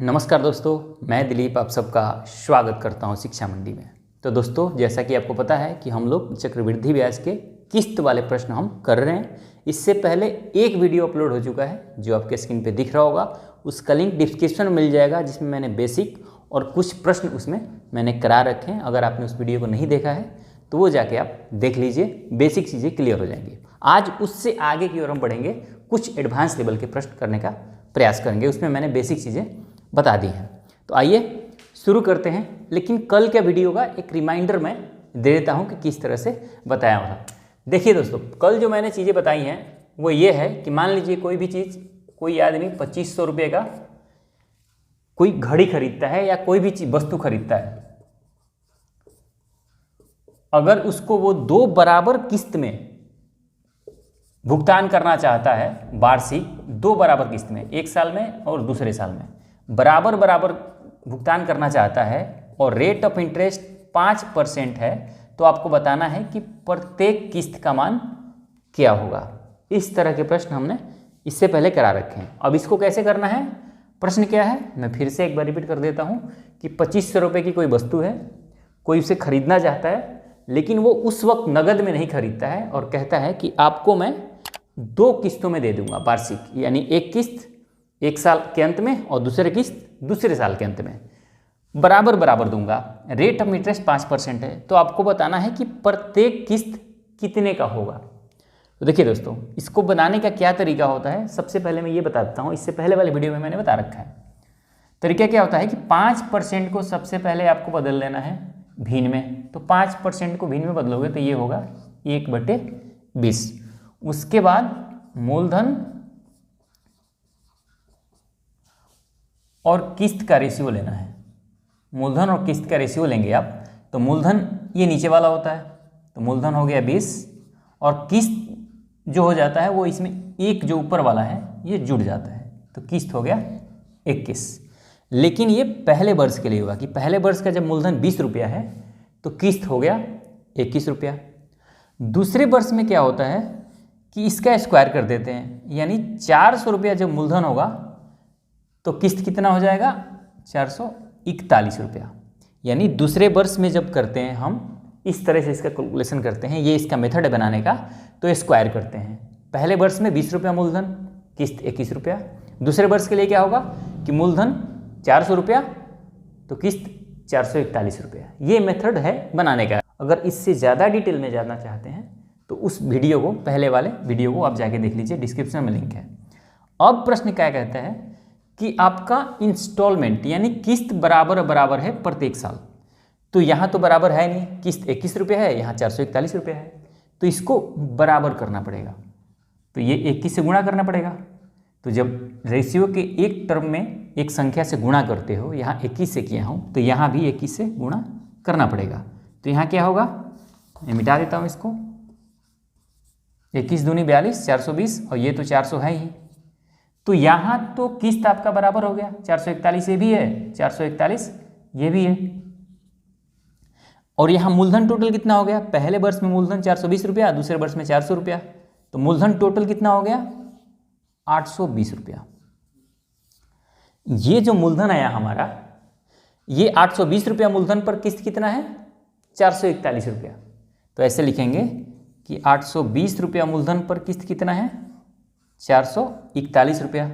नमस्कार दोस्तों, मैं दिलीप आप सबका स्वागत करता हूं शिक्षा मंडी में। तो दोस्तों, जैसा कि आपको पता है कि हम लोग चक्रवृद्धि ब्याज के किस्त वाले प्रश्न हम कर रहे हैं। इससे पहले एक वीडियो अपलोड हो चुका है जो आपके स्क्रीन पे दिख रहा होगा। उसका लिंक डिस्क्रिप्शन में मिल जाएगा, जिसमें मैंने बेसिक और कुछ प्रश्न उसमें मैंने करा रखे हैं। अगर आपने उस वीडियो को नहीं देखा है तो वो जाके आप देख लीजिए, बेसिक चीज़ें क्लियर हो जाएंगी। आज उससे आगे की ओर हम बढ़ेंगे, कुछ एडवांस लेवल के प्रश्न करने का प्रयास करेंगे। उसमें मैंने बेसिक चीज़ें बता दी हैं। तो आइए शुरू करते हैं। लेकिन कल के वीडियो का एक रिमाइंडर मैं दे देता हूं कि किस तरह से बताया था। देखिए दोस्तों, कल जो मैंने चीज़ें बताई हैं वो ये है कि मान लीजिए कोई भी चीज़, कोई आदमी 2500 रुपये का कोई घड़ी खरीदता है या कोई भी चीज वस्तु खरीदता है। अगर उसको वो 2 बराबर किस्त में भुगतान करना चाहता है, वार्षिक 2 बराबर किस्त में, एक साल में और दूसरे साल में बराबर भुगतान करना चाहता है और रेट ऑफ इंटरेस्ट 5% है, तो आपको बताना है कि प्रत्येक किस्त का मान क्या होगा। इस तरह के प्रश्न हमने इससे पहले करा रखे हैं। अब इसको कैसे करना है, प्रश्न क्या है, मैं फिर से एक बार रिपीट कर देता हूं कि 2500 रुपये की कोई वस्तु है, कोई उसे खरीदना चाहता है, लेकिन वो उस वक्त नगद में नहीं खरीदता है और कहता है कि आपको मैं 2 किस्तों में दे दूंगा वार्षिक, यानी एक किस्त एक साल के अंत में और दूसरे किस्त दूसरे साल के अंत में, बराबर दूंगा। रेट ऑफ इंटरेस्ट 5% है, तो आपको बताना है कि प्रत्येक किस्त कितने का होगा। तो देखिए दोस्तों, इसको बनाने का क्या तरीका होता है, सबसे पहले मैं ये बता देता हूँ। इससे पहले वाले वीडियो में मैंने बता रखा है। तरीका क्या होता है कि 5% को सबसे पहले आपको बदल लेना है भिन्न में। तो 5% को भिन्न में बदलोगे तो ये होगा 1/20। उसके बाद मूलधन और किस्त का रेशियो लेना है। मूलधन और किस्त का रेशियो लेंगे आप, तो मूलधन ये नीचे वाला होता है, तो मूलधन हो गया 20 और किस्त जो हो जाता है वो इसमें एक जो ऊपर वाला है ये जुड़ जाता है, तो किस्त हो गया 21। लेकिन ये पहले वर्ष के लिए होगा कि पहले वर्ष का जब मूलधन 20 रुपया है तो किस्त हो गया 21 रुपया। दूसरे वर्ष में क्या होता है कि इसका स्क्वायर कर देते हैं, यानी 400 रुपया जब मूलधन होगा तो किस्त कितना हो जाएगा, 441 रुपया। यानी दूसरे वर्ष में जब करते हैं हम इस तरह से इसका कैलकुलेशन करते हैं, ये इसका मेथड है बनाने का, तो स्क्वायर करते हैं। पहले वर्ष में 20 रुपया मूलधन, किस्त 21 रुपया। दूसरे वर्ष के लिए क्या होगा कि मूलधन 400 रुपया तो किस्त 441 रुपया। ये मेथड है बनाने का। अगर इससे ज़्यादा डिटेल में जानना चाहते हैं तो उस वीडियो को, पहले वाले वीडियो को आप जाके देख लीजिए, डिस्क्रिप्शन में लिंक है। अब प्रश्न क्या कहता है कि आपका इंस्टॉलमेंट यानी किस्त बराबर है प्रत्येक साल। तो यहाँ तो बराबर है नहीं, किस्त 21 रुपये है, यहाँ 441 रुपये है, तो इसको बराबर करना पड़ेगा। तो ये 21 से गुणा करना पड़ेगा। तो जब रेशियो के एक टर्म में एक संख्या से गुणा करते हो, यहाँ 21 से किया हूँ तो यहाँ भी 21 से गुणा करना पड़ेगा। तो यहाँ क्या होगा, मैं मिटा देता हूँ इसको, 21 दूनी 42, 420 और ये तो 400 है ही। तो यहाँ तो किस्त आपका बराबर हो गया, 441 ये भी है, 441 ये भी है। और यहाँ मूलधन टोटल कितना हो गया, पहले वर्ष में मूलधन 420 रुपया, दूसरे वर्ष में 400 रुपया, तो मूलधन टोटल कितना हो गया, 820 रुपया। ये जो मूलधन आया हमारा, ये 820 रुपया मूलधन पर किस्त कितना है, 441 रुपया। तो ऐसे लिखेंगे कि 820 रुपया मूलधन पर किस्त कितना है, 441 रुपया।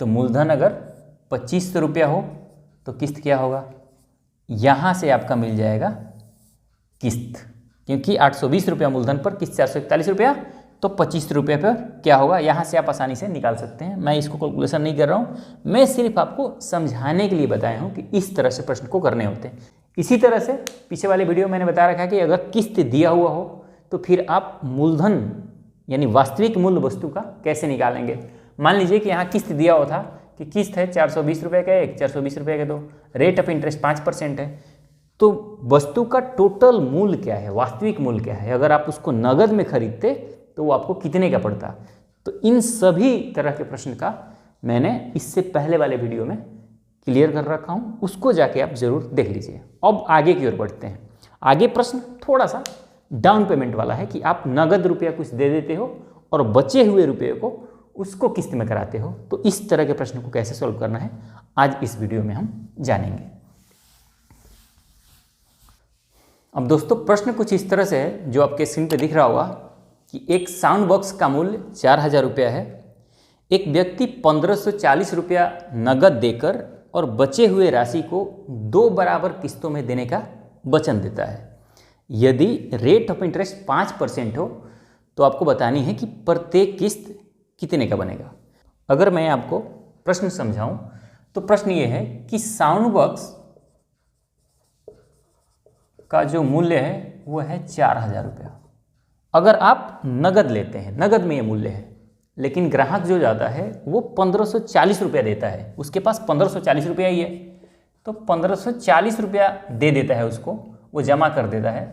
तो मूलधन अगर 2500 रुपया हो तो किस्त क्या होगा, यहाँ से आपका मिल जाएगा किस्त, क्योंकि 820 रुपया मूलधन पर किस्त 441 रुपया, तो 25 रुपये पर क्या होगा, यहाँ से आप आसानी से निकाल सकते हैं। मैं इसको कैलकुलेशन नहीं कर रहा हूँ, मैं सिर्फ आपको समझाने के लिए बताया हूँ कि इस तरह से प्रश्न को करने होते हैं। इसी तरह से पीछे वाले वीडियो मैंने बता रखा है कि अगर किस्त दिया हुआ हो तो फिर आप मूलधन यानी वास्तविक मूल्य वस्तु का कैसे निकालेंगे। मान लीजिए कि यहाँ किस्त दिया हुआ था कि किस्त है 420 रुपये का एक, 420 रुपये का 2, रेट ऑफ इंटरेस्ट 5% है, तो वस्तु का टोटल मूल्य क्या है, वास्तविक मूल्य क्या है, अगर आप उसको नगद में खरीदते तो वो आपको कितने का पड़ता। तो इन सभी तरह के प्रश्न का मैंने इससे पहले वाले वीडियो में क्लियर कर रखा हूँ, उसको जाके आप जरूर देख लीजिए। अब आगे की ओर बढ़ते हैं। आगे प्रश्न थोड़ा सा डाउन पेमेंट वाला है कि आप नगद रुपया कुछ दे देते हो और बचे हुए रुपये को उसको किस्त में कराते हो। तो इस तरह के प्रश्न को कैसे सॉल्व करना है आज इस वीडियो में हम जानेंगे। अब दोस्तों प्रश्न कुछ इस तरह से है, जो आपके स्क्रीन पे दिख रहा होगा कि एक साउंड बॉक्स का मूल्य 4000 रुपया है। एक व्यक्ति 1540 रुपया नगद देकर और बचे हुए राशि को 2 बराबर किस्तों में देने का वचन देता है। यदि रेट ऑफ इंटरेस्ट 5% हो तो आपको बतानी है कि प्रत्येक किस्त कितने का बनेगा। अगर मैं आपको प्रश्न समझाऊं तो प्रश्न ये है कि साउंड बॉक्स का जो मूल्य है वो है 4000 रुपया। अगर आप नगद लेते हैं, नगद में ये मूल्य है, लेकिन ग्राहक जो जाता है वो 1540 रुपया देता है, उसके पास 1540 रुपया ही है, तो 1540 रुपया दे देता है उसको, वो जमा कर देता है।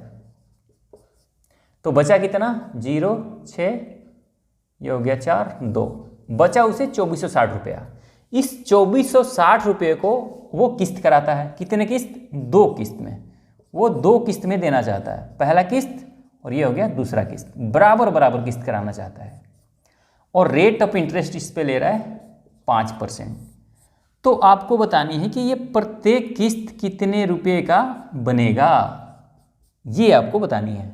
तो बचा कितना? 0, 6, ये हो गया 4, 2, बचा उसे 2460 रुपया। इस 2460 रुपये को वो किस्त कराता है। कितने किस्त? 2 किस्त में। वो 2 किस्त में देना चाहता है, पहला किस्त और ये हो गया दूसरा किस्त, बराबर बराबर किस्त कराना चाहता है। और रेट ऑफ इंटरेस्ट इस पे ले रहा है 5%। तो आपको बतानी है कि ये प्रत्येक किस्त कितने रुपए का बनेगा, ये आपको बतानी है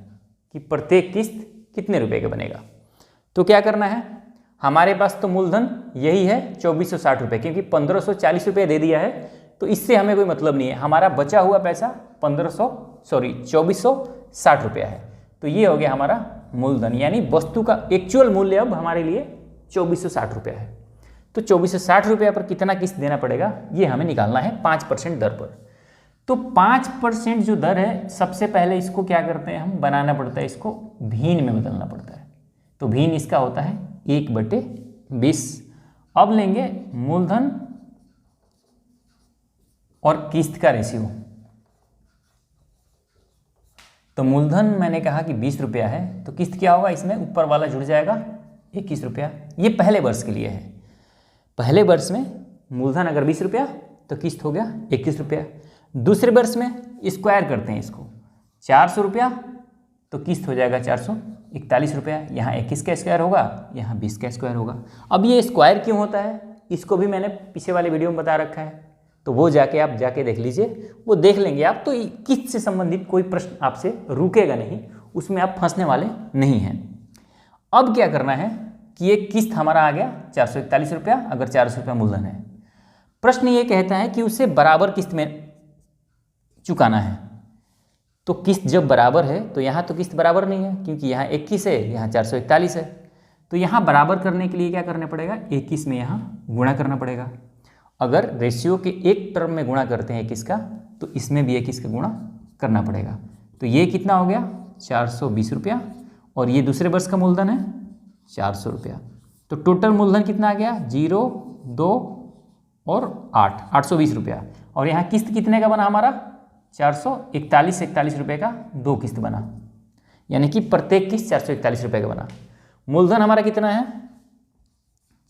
कि प्रत्येक किस्त कितने रुपए का बनेगा। तो क्या करना है, हमारे पास तो मूलधन यही है 2460 रुपये, क्योंकि 1540 रुपये दे दिया है तो इससे हमें कोई मतलब नहीं है। हमारा बचा हुआ पैसा 2460 रुपया है। तो ये हो गया हमारा मूलधन, यानी वस्तु का एक्चुअल मूल्य अब हमारे लिए 2460 रुपया है। तो 2460 रुपया पर कितना किस्त देना पड़ेगा ये हमें निकालना है 5% दर पर। तो 5% जो दर है, सबसे पहले इसको क्या करते हैं, हम बनाना पड़ता है, इसको भीन में बदलना पड़ता है। तो भीन इसका होता है 1/20। अब लेंगे मूलधन और किस्त का रेशियो। तो मूलधन मैंने कहा कि 20 रुपया है, तो किस्त क्या होगा, इसमें ऊपर वाला जुड़ जाएगा 21 रुपया। ये पहले वर्ष के लिए है। पहले वर्ष में मूलधन अगर 20 रुपया तो किस्त हो गया 21 रुपया। दूसरे वर्ष में स्क्वायर करते हैं इसको, 400 रुपया तो किस्त हो जाएगा 441 रुपया। यहाँ 21 का स्क्वायर होगा, यहाँ 20 का स्क्वायर होगा। अब ये स्क्वायर क्यों होता है, इसको भी मैंने पीछे वाले वीडियो में बता रखा है, तो वो आप जाके देख लीजिए, वो देख लेंगे आप। तो किस्त से संबंधित कोई प्रश्न आपसे रुकेगा नहीं, उसमें आप फंसने वाले नहीं हैं। अब क्या करना है कि ये किस्त हमारा आ गया 441 रुपया, अगर 400 रुपया मूलधन है। प्रश्न ये कहता है कि उसे बराबर किस्त में चुकाना है। तो किस्त जब बराबर है तो यहाँ तो किस्त बराबर नहीं है, क्योंकि यहाँ 21 है, यहाँ 441 है। तो यहाँ बराबर करने के लिए क्या करना पड़ेगा, 21 में यहाँ गुणा करना पड़ेगा। अगर रेशियो के एक टर्म में गुणा करते हैं 21 का, तो इसमें भी 21 का गुणा करना पड़ेगा। तो ये कितना हो गया 420 रुपया, और ये दूसरे वर्ष का मूलधन है 400 रुपया। तो टोटल मूलधन कितना आ गया, 0, 2 और 8, 820 रुपया। और यहाँ किस्त कितने का बना हमारा, 441 रुपये का 2 किस्त बना, यानी कि प्रत्येक किस्त 441 रुपये का बना। मूलधन हमारा कितना है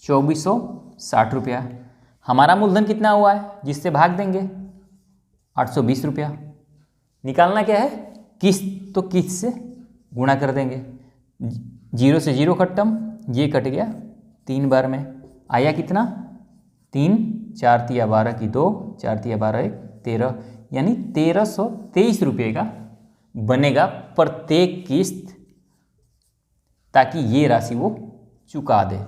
2460 रुपया। हमारा मूलधन कितना हुआ है, जिससे भाग देंगे 820 रुपया। निकालना क्या है, किस्त, तो किस्त से गुणा कर देंगे। 0 से 0 खत्म, ये कट गया 3 बार में, आया कितना 3, 4 तिया 12 की 2, 4 तिया 12 1, 13, यानी 1323 रुपये का बनेगा प्रत्येक किस्त, ताकि ये राशि वो चुका दे।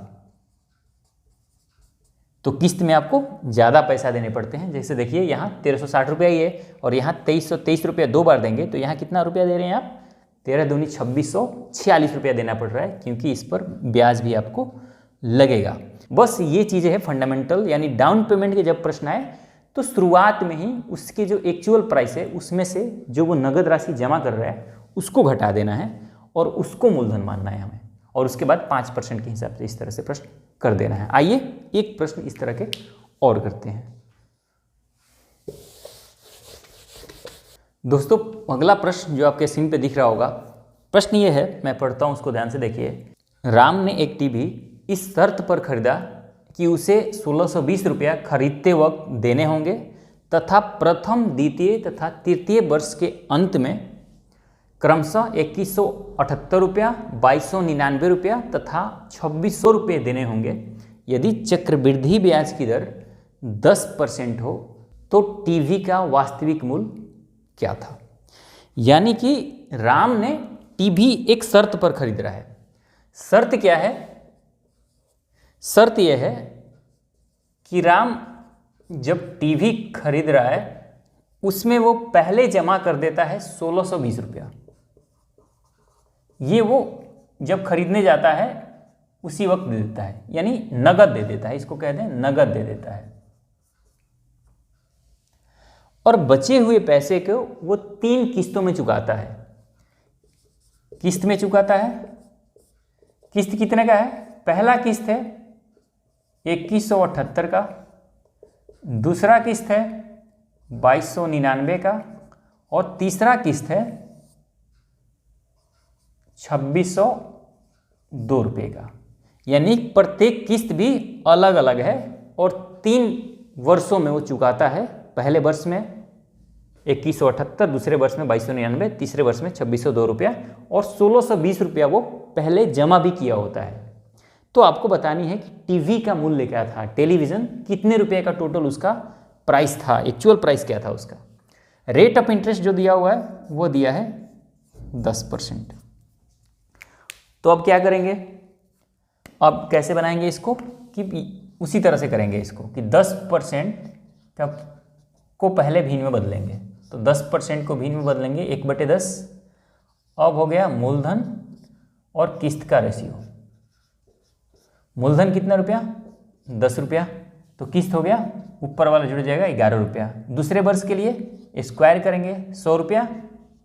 तो किस्त में आपको ज़्यादा पैसा देने पड़ते हैं। जैसे देखिए यहाँ 1360 रुपया ही है, और यहाँ 2323 रुपया 2 बार देंगे, तो यहाँ कितना रुपया दे रहे हैं आप, 13 दूनी 2646 रुपया देना पड़ रहा है, क्योंकि इस पर ब्याज भी आपको लगेगा। बस ये चीज़ें हैं फंडामेंटल, यानी डाउन पेमेंट के जब प्रश्न आए तो शुरुआत में ही उसके जो एक्चुअल प्राइस है उसमें से जो वो नगद राशि जमा कर रहा है उसको घटा देना है, और उसको मूलधन मानना है हमें, और उसके बाद 5% के हिसाब से इस तरह से प्रश्न कर देना है। आइए एक प्रश्न इस तरह के और करते हैं। दोस्तों अगला प्रश्न जो आपके स्क्रीन पे दिख रहा होगा, प्रश्न ये है, मैं पढ़ता हूँ उसको ध्यान से देखिए। राम ने एक टीवी इस शर्त पर खरीदा कि उसे 1620 रुपया खरीदते वक्त देने होंगे तथा प्रथम, द्वितीय तथा तृतीय वर्ष के अंत में क्रमशः 2178 रुपया, 2299 रुपया तथा 2600 रुपये देने होंगे। यदि चक्रवृद्धि ब्याज की दर 10% हो तो टीवी का वास्तविक मूल्य क्या था। यानी कि राम ने टीवी एक शर्त पर खरीद रहा है। शर्त क्या है? शर्त यह है कि राम जब टीवी खरीद रहा है उसमें वो पहले जमा कर देता है 1620 रुपया। ये वो जब खरीदने जाता है उसी वक्त दे देता है, यानी नगद दे देता है, इसको कहते हैं नगद दे देता है। और बचे हुए पैसे को वो 3 किस्तों में चुकाता है। किस्त में चुकाता है। किस्त कितने का है? पहला किस्त है 2178 का, दूसरा किस्त है 2299 का, और तीसरा किस्त है 2602 रुपये का। यानी प्रत्येक किस्त भी अलग अलग है और 3 वर्षों में वो चुकाता है। पहले वर्ष में 2178, दूसरे वर्ष में 2299, तीसरे वर्ष में 2602 रुपया, और 1620 रुपया वो पहले जमा भी किया होता है। तो आपको बतानी है कि टीवी का मूल्य क्या था, टेलीविज़न कितने रुपये का टोटल उसका प्राइस था, एक्चुअल प्राइस क्या था उसका। रेट ऑफ इंटरेस्ट जो दिया हुआ है वो दिया है 10%। तो अब क्या करेंगे? अब कैसे बनाएंगे इसको कि उसी तरह से करेंगे इसको कि 10% का को पहले भिन्न में बदलेंगे। तो 10% को भिन्न में बदलेंगे 1/10। अब हो गया मूलधन और किस्त का रेशियो। मूलधन कितना रुपया? 10 रुपया। तो किस्त हो गया, ऊपर वाला जुड़ जाएगा 11 रुपया। दूसरे वर्ष के लिए स्क्वायर करेंगे 100 रुपया,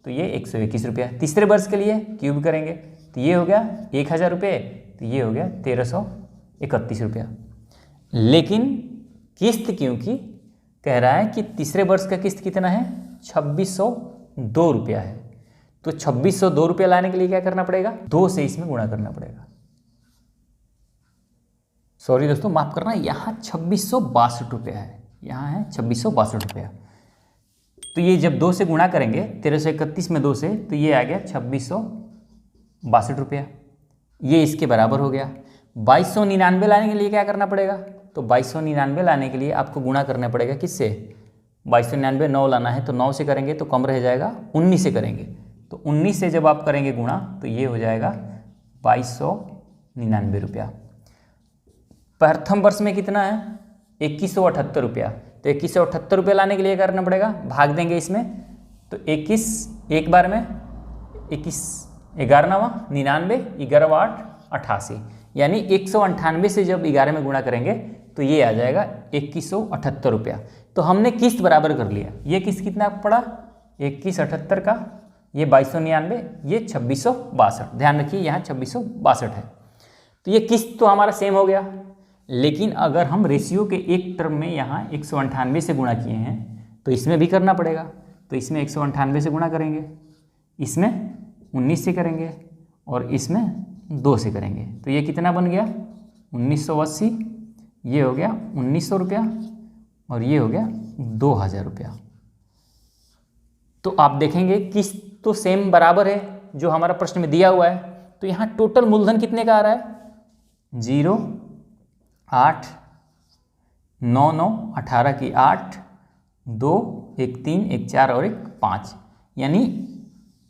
तो ये 121 रुपया। तीसरे वर्ष के लिए क्यूब करेंगे तो ये हो गया 1000 रुपये, तो ये हो गया 1331 रुपया। लेकिन किस्त क्योंकि कह रहा है कि तीसरे वर्ष का किस्त कितना है? 2602 रुपया है। तो 2602 रुपया लाने के लिए क्या करना पड़ेगा? 2 से इसमें गुणा करना पड़ेगा। सॉरी दोस्तों, माफ करना, यहाँ 2662 रुपया है, यहाँ है 2662 रुपया। तो ये जब 2 से गुणा करेंगे 1331 में 2 से, तो ये आ गया 2662 रुपया। ये इसके बराबर हो गया। 2299 लाने के लिए क्या करना पड़ेगा? तो 2299 लाने के लिए आपको गुणा करना पड़ेगा किससे? 2299 9 लाना है तो 9 से करेंगे तो कम रह जाएगा, 19 से करेंगे। तो 19 से जब आप करेंगे गुणा तो ये हो जाएगा 2299 रुपया। प्रथम वर्ष में कितना है? 2178 रुपया। तो 2178 रुपया लाने के लिए क्या करना पड़ेगा? भाग देंगे इसमें, तो 21 एक बार में 21 11वां 99, 11 8 88, यानी 198 से जब 11 में गुणा करेंगे तो ये आ जाएगा 2178 रुपया। तो हमने किस्त बराबर कर लिया। ये किस्त कितना पड़ा? 2178 का, ये 2299, ये 2662। ध्यान रखिए यहाँ 2662 है। तो ये किस्त तो हमारा सेम हो गया। लेकिन अगर हम रेशियो के एक टर्म में यहाँ 198 से गुणा किए हैं तो इसमें भी करना पड़ेगा। तो इसमें 198 से गुणा करेंगे, इसमें 19 से करेंगे और इसमें 2 से करेंगे। तो ये कितना बन गया? 1980। ये हो गया 1900 रुपया और ये हो गया 2000 रुपया। तो आप देखेंगे किस्त तो सेम बराबर है जो हमारा प्रश्न में दिया हुआ है। तो यहाँ टोटल मूलधन कितने का आ रहा है? 0 8 9 9 18 की 8 2 1 3 1 4 और 1 5, यानी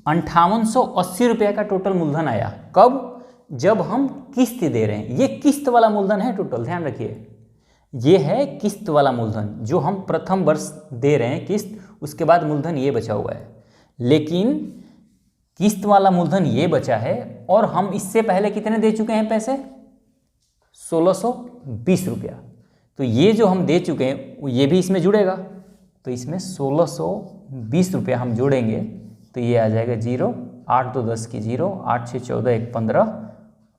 5880 रुपये का टोटल मूलधन आया। कब? जब हम किस्त दे रहे हैं। ये किस्त वाला मूलधन है टोटल, ध्यान रखिए। ये है किस्त वाला मूलधन जो हम प्रथम वर्ष दे रहे हैं किस्त, उसके बाद मूलधन ये बचा हुआ है। लेकिन किस्त वाला मूलधन ये बचा है और हम इससे पहले कितने दे चुके हैं पैसे? 1620 रुपया। तो ये जो हम दे चुके हैं ये भी इसमें जुड़ेगा। तो इसमें 1620 रुपया हम जोड़ेंगे तो ये आ जाएगा 0 8 2 10 की 0 8 6 14 1 15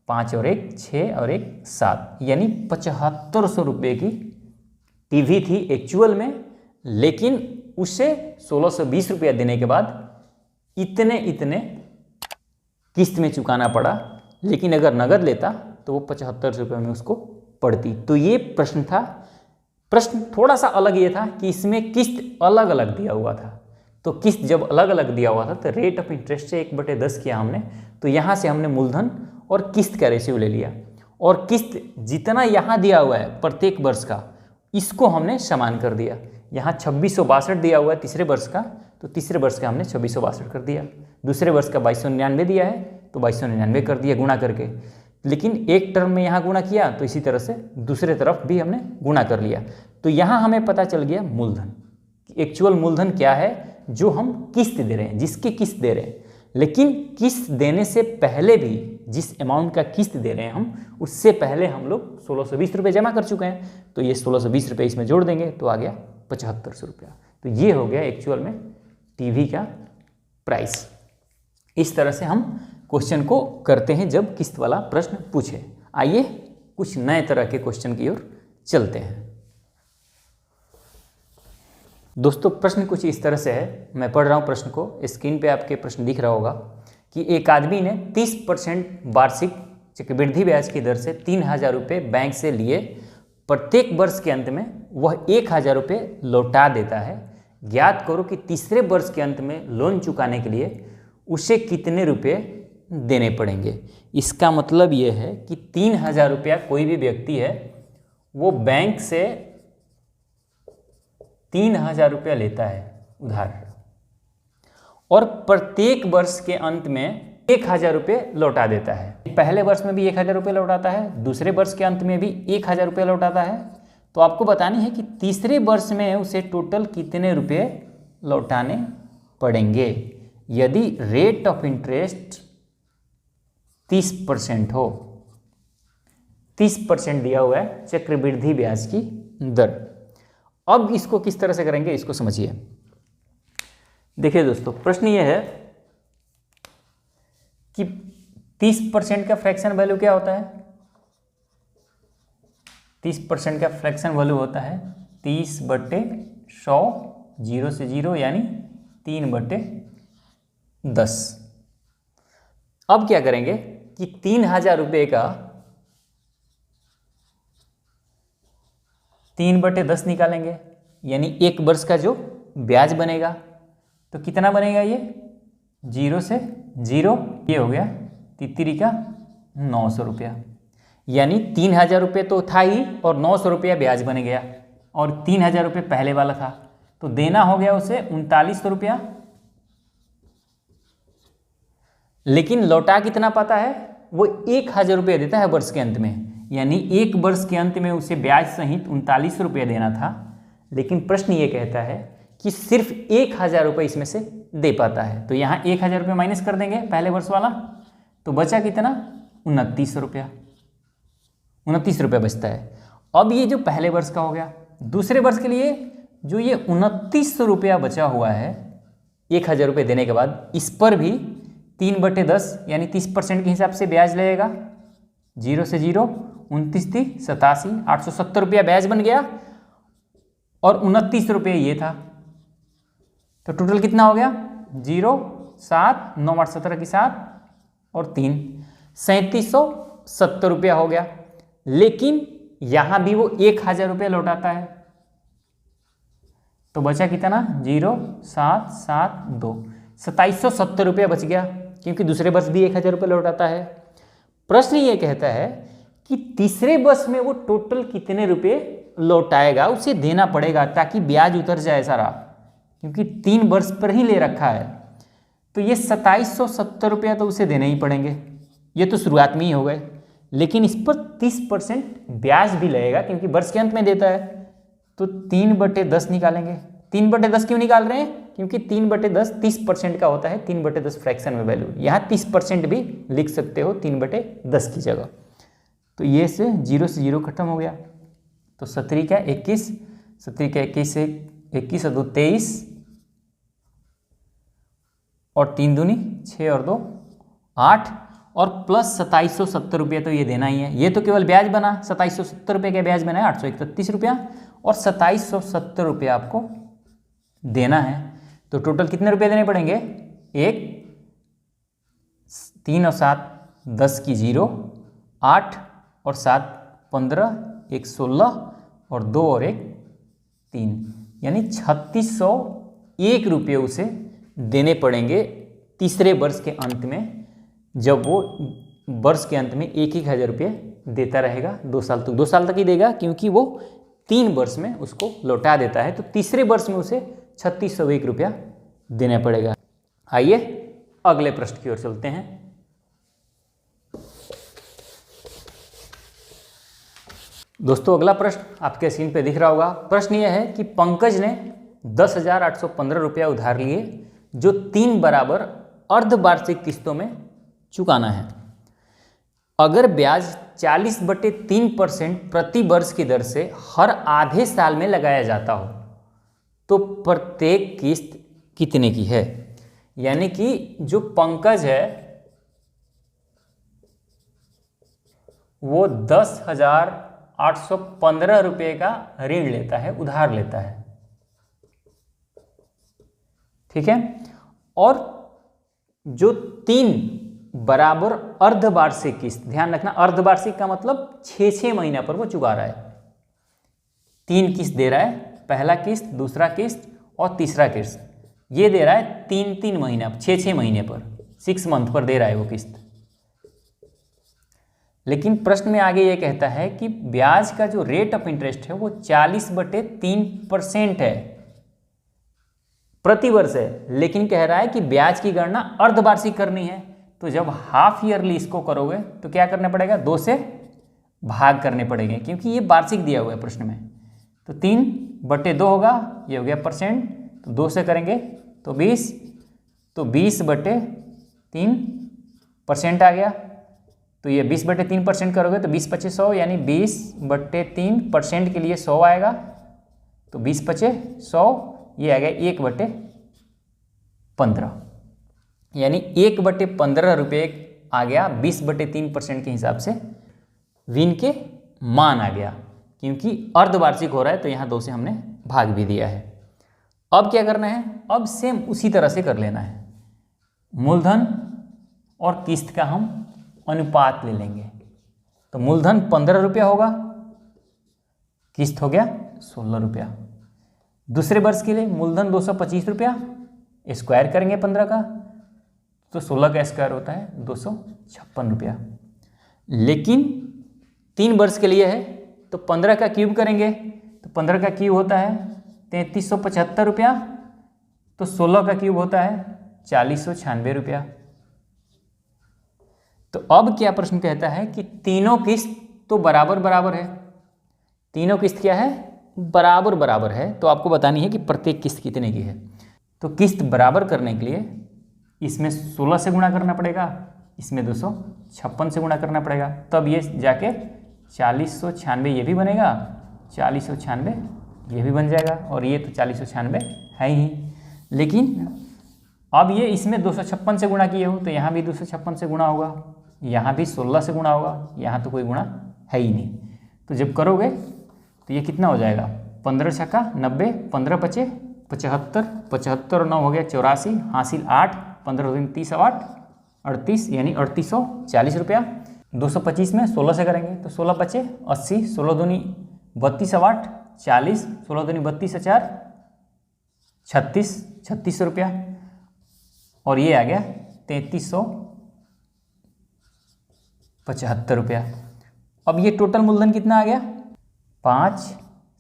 5 और 1 6 और 1 7, यानी 7500 रुपये की टीवी थी एक्चुअल में। लेकिन उससे 1620 रुपया देने के बाद इतने किस्त में चुकाना पड़ा। लेकिन अगर नगद लेता तो वो 75 रुपये में उसको पड़ती। तो ये प्रश्न था। प्रश्न थोड़ा सा अलग ये था कि इसमें किस्त अलग अलग दिया हुआ था। तो किस्त जब अलग अलग दिया हुआ था तो रेट ऑफ इंटरेस्ट से 1/10 किया हमने। तो यहाँ से हमने मूलधन और किस्त का रेशियो ले लिया। और किस्त जितना यहाँ दिया हुआ है प्रत्येक वर्ष का, इसको हमने समान कर दिया। यहाँ 2662 दिया हुआ है तीसरे वर्ष का, तो तीसरे वर्ष का हमने 2662 कर दिया। दूसरे वर्ष का 2299 दिया है तो 2299 कर दिया गुणा करके। लेकिन एक टर्म में यहाँ गुणा किया तो इसी तरह से दूसरे तरफ भी हमने गुणा कर लिया। तो यहाँ हमें पता चल गया मूलधन, एक्चुअल मूलधन क्या है जो हम किस्त दे रहे हैं, जिसकी किस्त दे रहे हैं। लेकिन किस्त देने से पहले भी जिस अमाउंट का किस्त दे रहे हैं हम, उससे पहले हम लोग 1620 रुपये जमा कर चुके हैं, तो ये 1620 रुपये इसमें जोड़ देंगे तो आ गया 7500 रुपया। तो ये हो गया एक्चुअल में टीवी का प्राइस। इस तरह से हम क्वेश्चन को करते हैं जब किस्त वाला प्रश्न पूछे। आइए कुछ नए तरह के क्वेश्चन की ओर चलते हैं। दोस्तों प्रश्न कुछ इस तरह से है, मैं पढ़ रहा हूँ प्रश्न को, स्क्रीन पे आपके प्रश्न दिख रहा होगा कि एक आदमी ने 30% वार्षिक चक्रवृद्धि ब्याज की दर से 3000 रुपये बैंक से लिए, प्रत्येक वर्ष के अंत में वह 1000 रुपये लौटा देता है। ज्ञात करो कि तीसरे वर्ष के अंत में लोन चुकाने के लिए उसे कितने रुपये देने पड़ेंगे। इसका मतलब ये है कि 3000 रुपया कोई भी व्यक्ति है वो बैंक से 3000 रुपया लेता है उधार, और प्रत्येक वर्ष के अंत में 1000 रुपये लौटा देता है। पहले वर्ष में भी 1000 रुपये लौटाता है, दूसरे वर्ष के अंत में भी 1000 रुपये लौटाता है। तो आपको बतानी है कि तीसरे वर्ष में उसे टोटल कितने रुपये लौटाने पड़ेंगे। यदि रेट ऑफ इंटरेस्ट 30% हो, 30% दिया हुआ है चक्रवृद्धि ब्याज की दर। अब इसको किस तरह से करेंगे इसको समझिए। देखिए दोस्तों प्रश्न ये है कि 30% का फ्रैक्शन वैल्यू क्या होता है। 30% का फ्रैक्शन वैल्यू होता है 30/100, 0 से 0 यानी 3/10। अब क्या करेंगे कि 3000 रुपये का 3/10 निकालेंगे, यानी एक वर्ष का जो ब्याज बनेगा तो कितना बनेगा, ये 0 से 0, ये हो गया तितरी का 900 रुपया। यानी 3000 रुपये तो था ही और 900 रुपया ब्याज बन गया, और 3000 रुपये पहले वाला था तो देना हो गया उसे 3900 रुपया। लेकिन लौटा कितना पाता है, वो 1000 रुपये देता है वर्ष के अंत में, यानी एक वर्ष के अंत में उसे ब्याज सहित 3900 रुपये देना था। लेकिन प्रश्न ये कहता है कि सिर्फ 1000 रुपये इसमें से दे पाता है। तो यहाँ 1000 रुपये माइनस कर देंगे पहले वर्ष वाला, तो बचा कितना, 2900 रुपया। 29 रुपये बचता है। अब ये जो पहले वर्ष का हो गया, दूसरे वर्ष के लिए जो ये 2900 रुपया बचा हुआ है 1000 रुपये देने के बाद, इस पर भी 3/10 यानी 30% के हिसाब से ब्याज लगेगा। 0 से 0, 29 × 87, 870 रुपया ब्याज बन गया, और 29 रुपये ये था। तो टोटल कितना हो गया, 0, 7, 9, 8, 17 की 7 और 3, 3770 रुपया हो गया। लेकिन यहाँ भी वो 1000 रुपये लौटाता है, तो बचा कितना, 0, 7, 7, 2, 2770 रुपया बच गया, क्योंकि दूसरे वर्ष भी 1000 रुपये लौटाता है। प्रश्न ये कहता है कि तीसरे वर्ष में वो टोटल कितने रुपये लौटाएगा, उसे देना पड़ेगा ताकि ब्याज उतर जाए सारा, क्योंकि 3 वर्ष पर ही ले रखा है। तो ये 2770 रुपया तो उसे देने ही पड़ेंगे। ये तो शुरुआत में ही हो गए, लेकिन इस पर 30% ब्याज भी लगेगा क्योंकि वर्ष के अंत में देता है। तो 3/10 निकालेंगे। 3/10 क्यों निकाल रहे हैं, क्योंकि 3/10 30% का होता है। 3/10 फ्रैक्शन में वैल्यू, यहाँ 30% भी लिख सकते हो 3/10 की जगह। तो ये से 0 से 0 खत्म हो गया, तो 17 का 21, 17 का 21 से 21 और 2 23, और 3 दूनी 6 और 2 8, और प्लस 2770 रुपये तो ये देना ही है। ये तो केवल ब्याज बना, 2770 रुपये का ब्याज बना है 831 रुपया, और 2770 रुपया आपको देना है। तो टोटल कितने रुपये देने पड़ेंगे, 1, 3 और 7 10 की 0, 8 और 7 15, 1 16, और 2 और 1 3, यानी 3601 रुपये उसे देने पड़ेंगे तीसरे वर्ष के अंत में, जब वो वर्ष के अंत में 1000 रुपये देता रहेगा 2 साल तक। 2 साल तक ही देगा, क्योंकि वो 3 वर्ष में उसको लौटा देता है, तो तीसरे वर्ष में उसे 3601 रुपया देना पड़ेगा। आइए अगले प्रश्न की ओर चलते हैं। दोस्तों अगला प्रश्न आपके स्क्रीन पे दिख रहा होगा। प्रश्न यह है कि पंकज ने 10,815 रुपया उधार लिए जो 3 बराबर अर्धवार्षिक किस्तों में चुकाना है। अगर ब्याज 40/3% प्रति वर्ष की दर से हर आधे साल में लगाया जाता हो तो प्रत्येक किस्त कितने की है। यानी कि जो पंकज है वो 10,815 रुपये का ऋण लेता है, उधार लेता है, ठीक है। और जो 3 बराबर अर्धवार्षिक किस्त, ध्यान रखना अर्धवार्षिक का मतलब 6-6 महीना पर वो चुका रहा है। 3 किस्त दे रहा है, पहला किस्त, दूसरा किस्त और तीसरा किस्त, ये दे रहा है 3-3 महीना, 6-6 महीने पर, 6 मंथ पर दे रहा है वो किस्त। लेकिन प्रश्न में आगे ये कहता है कि ब्याज का जो रेट ऑफ इंटरेस्ट है वो 40/3% है, प्रति वर्ष है, लेकिन कह रहा है कि ब्याज की गणना अर्धवार्षिक करनी है। तो जब हाफ ईयरली इसको करोगे तो क्या करना पड़ेगा, 2 से भाग करने पड़ेंगे, क्योंकि ये वार्षिक दिया हुआ है प्रश्न में। तो 3/2 होगा, ये हो गया परसेंट, तो 2 से करेंगे तो 20, तो 20/3% आ गया। तो ये 20/3% करोगे तो 20×5=100, यानी 20/3% के लिए 100 आएगा, तो 20×100 ये आ गया 1/15, यानी 1/15 रुपये आ गया 20/3% के हिसाब से ऋण के मान आ गया, क्योंकि अर्धवार्षिक हो रहा है तो यहाँ 2 से हमने भाग भी दिया है। अब क्या करना है, अब सेम उसी तरह से कर लेना है। मूलधन और किस्त का हम अनुपात ले लेंगे। तो मूलधन 15 रुपया होगा, किस्त हो गया 16 रुपया। दूसरे वर्ष के लिए मूलधन 225 रुपया, स्क्वायर करेंगे 15 का तो 16 का स्क्वायर होता है 256 रुपया। लेकिन 3 वर्ष के लिए है तो 15 का क्यूब करेंगे तो 15 का क्यूब होता है 3375 रुपया, तो 16 का क्यूब होता है 4096 रुपया। तो अब क्या प्रश्न कहता है कि तीनों किस्त तो बराबर बराबर है, तीनों किस्त क्या है, बराबर बराबर है, तो आपको बतानी है कि प्रत्येक किस्त कितने की है। तो किस्त बराबर करने के लिए इसमें 16 से गुणा करना पड़ेगा, इसमें 256 से गुणा करना पड़ेगा, तब ये जाके 4096 ये भी बनेगा, 4096 ये भी बन जाएगा, और ये तो 4096 है ही। लेकिन अब ये इसमें 256 से गुणा किए हो तो यहाँ भी 256 से गुणा होगा, यहाँ भी 16 से गुणा होगा, यहाँ तो कोई गुणा है ही नहीं। तो जब करोगे तो ये कितना हो जाएगा, 15 छक्का 90, 15 पचे 75, 75 और 9 हो गया 84, हासिल 8, 15 दिन 30 और 8 38, यानी 3840 रुपया। 225 में 16 से करेंगे तो 16 पचे 80, 16 दूनी 32 और 8 40, 16 दूनी 32 और 4 36, 3600 रुपया, और ये आ गया 3375 रुपया। अब ये टोटल मूलधन कितना आ गया, 5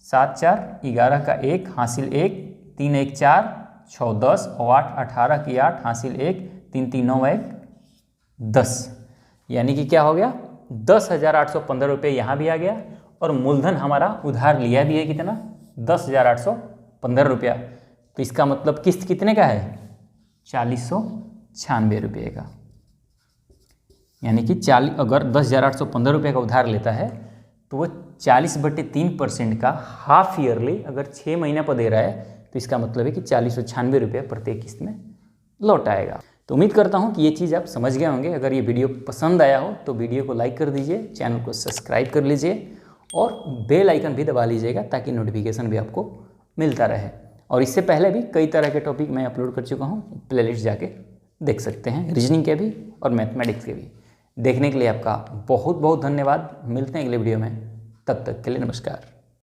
7 4 11 का 1 हासिल 1, 3 1 4 6 10 और 8 18 की 8 हासिल 1, 3 3 9 1 10, यानी कि क्या हो गया 10,815 रुपये यहाँ भी आ गया, और मूलधन हमारा उधार लिया भी है कितना, 10,815 रुपया। तो इसका मतलब किस्त कितने का है, 4096 रुपये का। यानी कि अगर 10,815 रुपये का उधार लेता है तो वो 40/3% का हाफ ईयरली अगर 6 महीना पर दे रहा है तो इसका मतलब है कि 4096 रुपये प्रत्येक किस्त में लौट आएगा। तो उम्मीद करता हूँ कि ये चीज़ आप समझ गए होंगे। अगर ये वीडियो पसंद आया हो तो वीडियो को लाइक कर दीजिए, चैनल को सब्सक्राइब कर लीजिए और बेल आइकन भी दबा लीजिएगा ताकि नोटिफिकेशन भी आपको मिलता रहे। और इससे पहले भी कई तरह के टॉपिक मैं अपलोड कर चुका हूँ, प्लेलिस्ट जाके देख सकते हैं, रीजनिंग के भी और मैथमेटिक्स के भी। देखने के लिए आपका बहुत बहुत धन्यवाद। मिलते हैं अगले वीडियो में, तब तक के लिए नमस्कार।